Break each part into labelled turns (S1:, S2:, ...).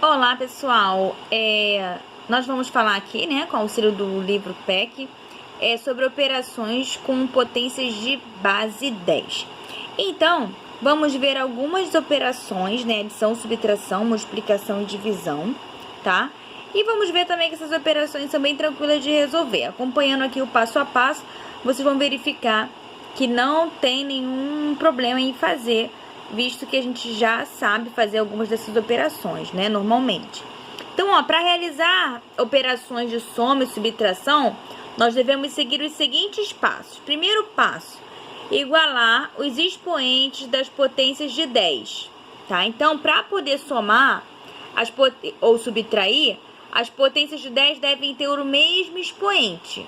S1: Olá, pessoal. Nós vamos falar aqui, né, com o auxílio do livro PEC, sobre operações com potências de base 10. Então, vamos ver algumas operações, né, adição, subtração, multiplicação e divisão, tá? E vamos ver também que essas operações são bem tranquilas de resolver. Acompanhando aqui o passo a passo, vocês vão verificar que não tem nenhum problema em fazer, visto que a gente já sabe fazer algumas dessas operações, né, normalmente. Então, ó, para realizar operações de soma e subtração, nós devemos seguir os seguintes passos. Primeiro passo, igualar os expoentes das potências de 10, tá? Então, para poder somar ou subtrair, as potências de 10 devem ter o mesmo expoente.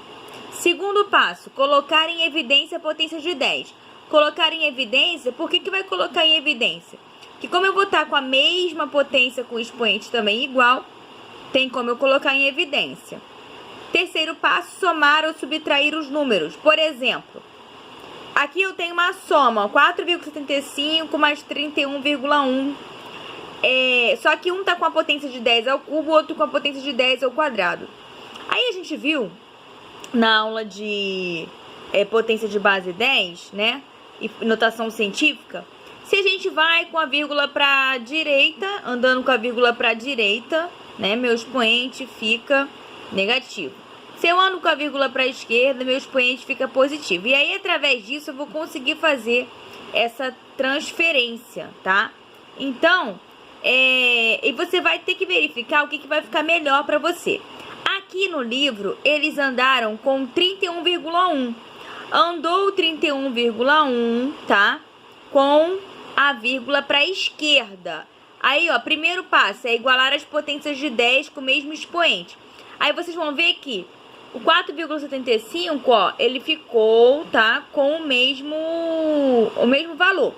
S1: Segundo passo, colocar em evidência a potência de 10. Colocar em evidência, por que vai colocar em evidência? Que como eu vou estar com a mesma potência com o expoente também igual, tem como eu colocar em evidência. Terceiro passo, somar ou subtrair os números. Por exemplo, aqui eu tenho uma soma, 4,75 mais 31,1. Só que um está com a potência de 10 ao cubo, o outro com a potência de 10 ao quadrado. Aí a gente viu na aula de potência de base 10, né? E notação científica, se a gente vai com a vírgula para a direita, andando com a vírgula para a direita, né, meu expoente fica negativo. Se eu ando com a vírgula para a esquerda, meu expoente fica positivo. E aí, através disso, eu vou conseguir fazer essa transferência, tá? Então, e você vai ter que verificar o que vai ficar melhor para você. Aqui no livro, eles andaram com 31,1. Andou 31,1, tá? Com a vírgula para a esquerda. Aí, ó, primeiro passo é igualar as potências de 10 com o mesmo expoente. Aí vocês vão ver que o 4,75, ó, ele ficou, tá? Com o mesmo valor.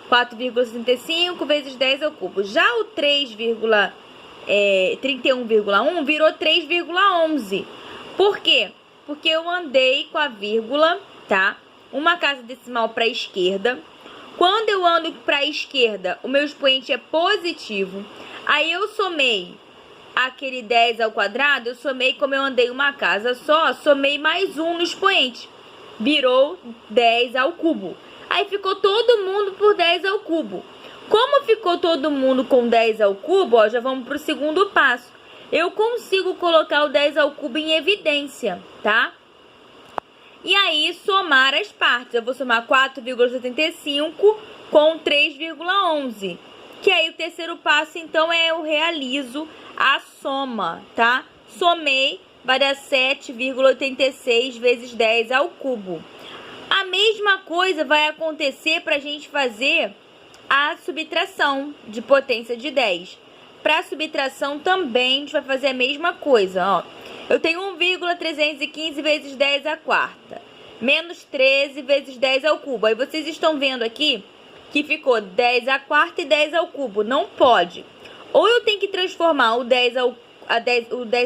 S1: 4,75 vezes 10 ao cubo. Já o 31,1 virou 3,11. Por quê? Porque eu andei com a vírgula, tá? Uma casa decimal para a esquerda. Quando eu ando para a esquerda, o meu expoente é positivo. Aí eu somei aquele 10 ao quadrado, eu somei, como eu andei uma casa só, somei mais um no expoente. Virou 10 ao cubo. Aí ficou todo mundo por 10 ao cubo. Como ficou todo mundo com 10 ao cubo, ó, já vamos para o segundo passo. Eu consigo colocar o 10 ao cubo em evidência, tá? E aí, somar as partes. Eu vou somar 4,75 com 3,11. Que aí, o terceiro passo, então, eu realizo a soma, tá? Somei, vai dar 7,86 vezes 10 ao cubo. A mesma coisa vai acontecer para a gente fazer a subtração de potência de 10. Para subtração também, a gente vai fazer a mesma coisa, ó. Eu tenho 1,315 vezes 10 à quarta, menos 13 vezes 10 ao cubo. Aí vocês estão vendo aqui que ficou 10 à quarta e 10 ao cubo. Não pode. Ou eu tenho que transformar o 10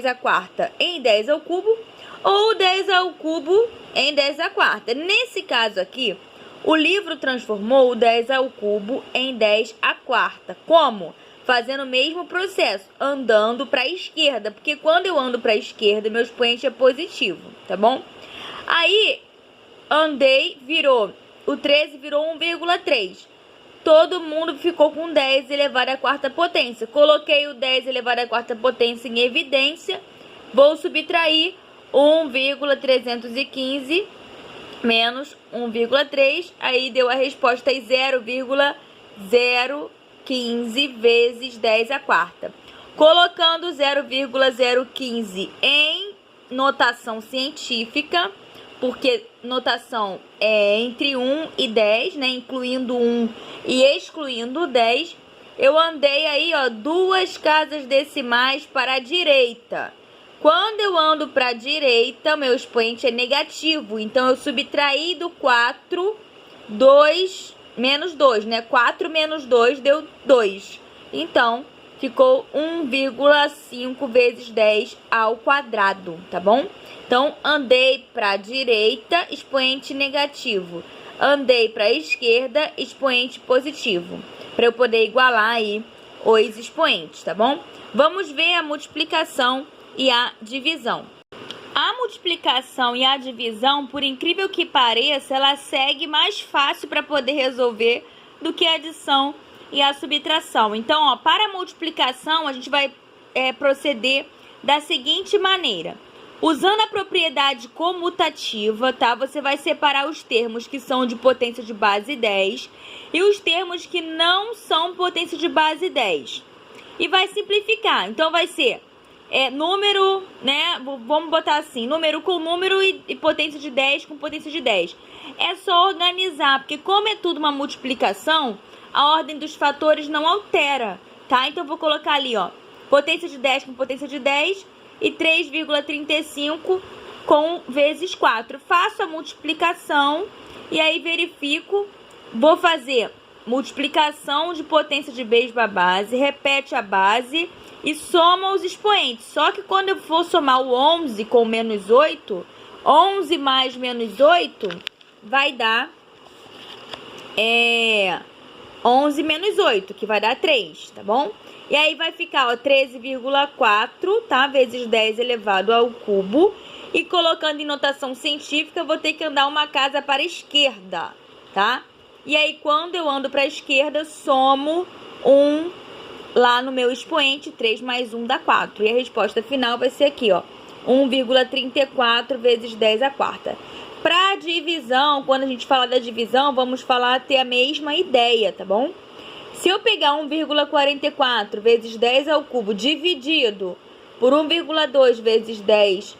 S1: à quarta em 10 ao cubo, ou o 10 ao cubo em 10 à quarta. Nesse caso aqui, o livro transformou o 10 ao cubo em 10 à quarta. Como? Fazendo o mesmo processo, andando para a esquerda, porque quando eu ando para a esquerda, meu expoente é positivo, tá bom? Aí, andei, o 13 virou 1,3. Todo mundo ficou com 10 elevado à quarta potência. Coloquei o 10 elevado à quarta potência em evidência, vou subtrair 1,315 menos 1,3, aí deu a resposta aí 0,015 vezes 10 à quarta. Colocando 0,015 em notação científica, porque notação é entre 1 e 10, né? Incluindo 1 e excluindo 10. Eu andei aí, ó, 2 casas decimais para a direita. Quando eu ando para a direita, meu expoente é negativo. Então, eu subtraí do 4, 2... menos 2, né? 4 menos 2 deu 2. Então, ficou 1,5 vezes 10 ao quadrado, tá bom? Então, andei para a direita, expoente negativo. Andei para a esquerda, expoente positivo. Para eu poder igualar aí os expoentes, tá bom? Vamos ver a multiplicação e a divisão. A multiplicação e a divisão, por incrível que pareça, ela segue mais fácil para poder resolver do que a adição e a subtração. Então, ó, para a multiplicação, a gente vai proceder da seguinte maneira. Usando a propriedade comutativa, tá? Você vai separar os termos que são de potência de base 10 e os termos que não são potência de base 10. E vai simplificar. Então, vai ser número, né? Vamos botar assim, número com número e potência de 10 com potência de 10. É só organizar, porque como é tudo uma multiplicação, a ordem dos fatores não altera, tá? Então, eu vou colocar ali, ó, potência de 10 com potência de 10 e 3,35 com vezes 4. Faço a multiplicação e aí verifico, vou fazer multiplicação de potência de mesma base, repete a base e soma os expoentes. Só que quando eu for somar o 11 com menos 8, 11 mais menos 8 vai dar 11 menos 8, que vai dar 3, tá bom? E aí vai ficar, ó, 13,4, tá? Vezes 10 elevado ao cubo. E colocando em notação científica, eu vou ter que andar uma casa para a esquerda, tá? E aí, quando eu ando para a esquerda, somo 1 lá no meu expoente, 3 mais 1 dá 4. E a resposta final vai ser aqui, ó, 1,34 vezes 10 à quarta. Para divisão, quando a gente fala da divisão, vamos falar ter a mesma ideia, tá bom? Se eu pegar 1,44 vezes 10 ao cubo dividido por 1,2 vezes 10,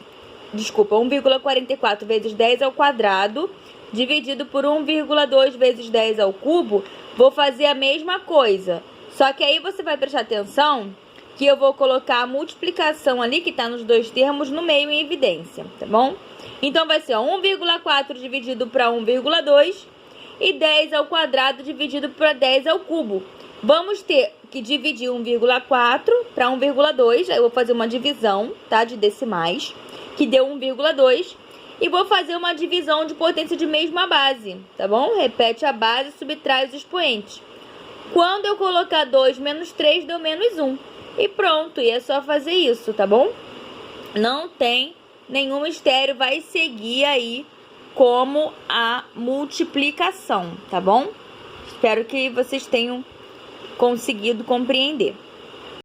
S1: desculpa, 1,44 vezes 10 ao quadrado, dividido por 1,2 vezes 10 ao cubo, vou fazer a mesma coisa. Só que aí você vai prestar atenção que eu vou colocar a multiplicação ali, que está nos dois termos, no meio em evidência, tá bom? Então, vai ser 1,4 dividido para 1,2 e 10 ao quadrado dividido para 10 ao cubo. Vamos ter que dividir 1,4 para 1,2. Aí eu vou fazer uma divisão, tá, de decimais, que deu 1,2. E vou fazer uma divisão de potência de mesma base, tá bom? Repete a base e subtrai os expoentes. Quando eu colocar 2 menos 3, deu menos 1. E pronto, e é só fazer isso, tá bom? Não tem nenhum mistério, vai seguir aí como a multiplicação, tá bom? Espero que vocês tenham conseguido compreender.